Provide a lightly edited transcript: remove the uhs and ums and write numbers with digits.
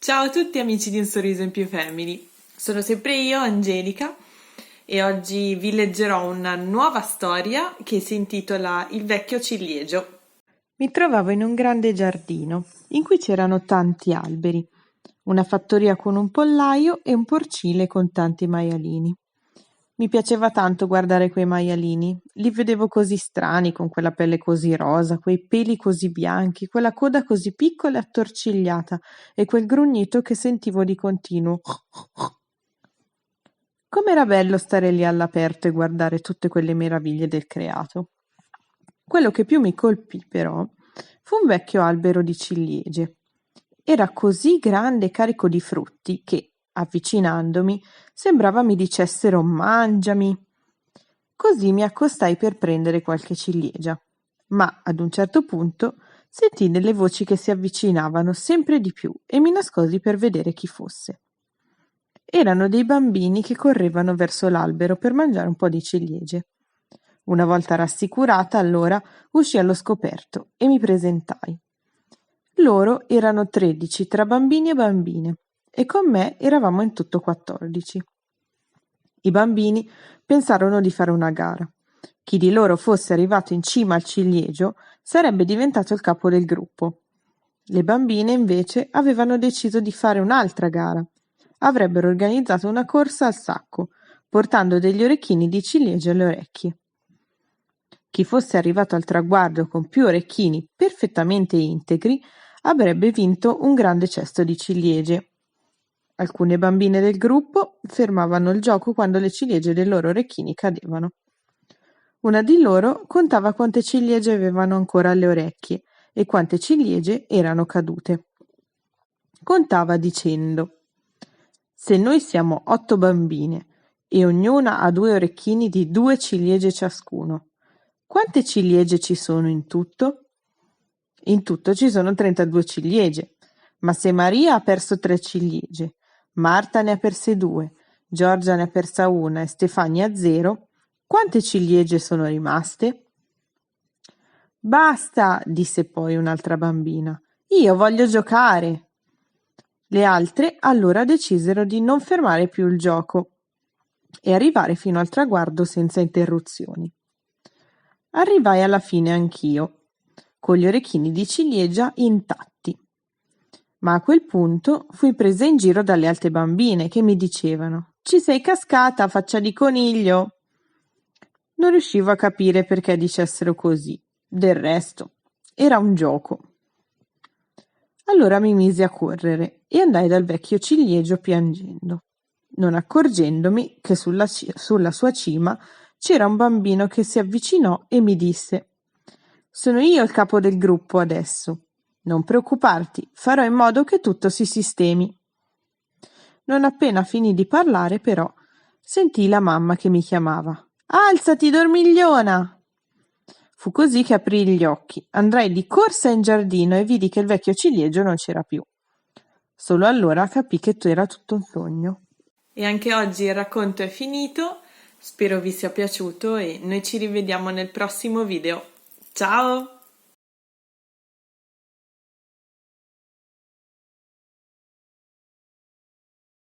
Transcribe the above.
Ciao a tutti amici di Un Sorriso in Più Family, sono sempre io, Angelica, e oggi vi leggerò una nuova storia che si intitola Il vecchio ciliegio. Mi trovavo in un grande giardino in cui c'erano tanti alberi, una fattoria con un pollaio e un porcile con tanti maialini. Mi piaceva tanto guardare quei maialini, li vedevo così strani, con quella pelle così rosa, quei peli così bianchi, quella coda così piccola e attorcigliata e quel grugnito che sentivo di continuo. Com'era bello stare lì all'aperto e guardare tutte quelle meraviglie del creato. Quello che più mi colpì, però, fu un vecchio albero di ciliegie. Era così grande e carico di frutti che, avvicinandomi, sembrava mi dicessero mangiami. Così mi accostai per prendere qualche ciliegia, ma ad un certo punto sentii delle voci che si avvicinavano sempre di più e mi nascosi per vedere chi fosse. Erano dei bambini che correvano verso l'albero per mangiare un po' di ciliegie. Una volta rassicurata, allora, uscii allo scoperto e mi presentai. Loro erano 13 tra bambini e bambine e con me eravamo in tutto 14. I bambini pensarono di fare una gara. Chi di loro fosse arrivato in cima al ciliegio sarebbe diventato il capo del gruppo. Le bambine invece avevano deciso di fare un'altra gara. Avrebbero organizzato una corsa al sacco, portando degli orecchini di ciliegio alle orecchie. Chi fosse arrivato al traguardo con più orecchini perfettamente integri avrebbe vinto un grande cesto di ciliegie. Alcune bambine del gruppo fermavano il gioco quando le ciliegie dei loro orecchini cadevano. Una di loro contava quante ciliegie avevano ancora alle orecchie e quante ciliegie erano cadute. Contava dicendo: se noi siamo 8 bambine e ognuna ha 2 orecchini di 2 ciliegie ciascuno, quante ciliegie ci sono in tutto? In tutto ci sono 32 ciliegie, ma se Maria ha perso 3 ciliegie, Marta ne ha perse 2, Giorgia ne ha persa 1 e Stefania 0, quante ciliegie sono rimaste? Basta, disse poi un'altra bambina, io voglio giocare. Le altre allora decisero di non fermare più il gioco e arrivare fino al traguardo senza interruzioni. Arrivai alla fine anch'io, con gli orecchini di ciliegia intatti. Ma a quel punto fui presa in giro dalle altre bambine che mi dicevano: ci sei cascata, faccia di coniglio. Non riuscivo a capire perché dicessero così. Del resto, era un gioco. Allora mi misi a correre e andai dal vecchio ciliegio piangendo, non accorgendomi che sulla sua cima c'era un bambino che si avvicinò e mi disse: sono io il capo del gruppo adesso. Non preoccuparti, farò in modo che tutto si sistemi. Non appena finì di parlare, però, sentii la mamma che mi chiamava. Alzati, dormigliona! Fu così che aprii gli occhi, andrai di corsa in giardino e vidi che il vecchio ciliegio non c'era più. Solo allora capii che era tutto un sogno. E anche oggi il racconto è finito, spero vi sia piaciuto e noi ci rivediamo nel prossimo video. Ciao!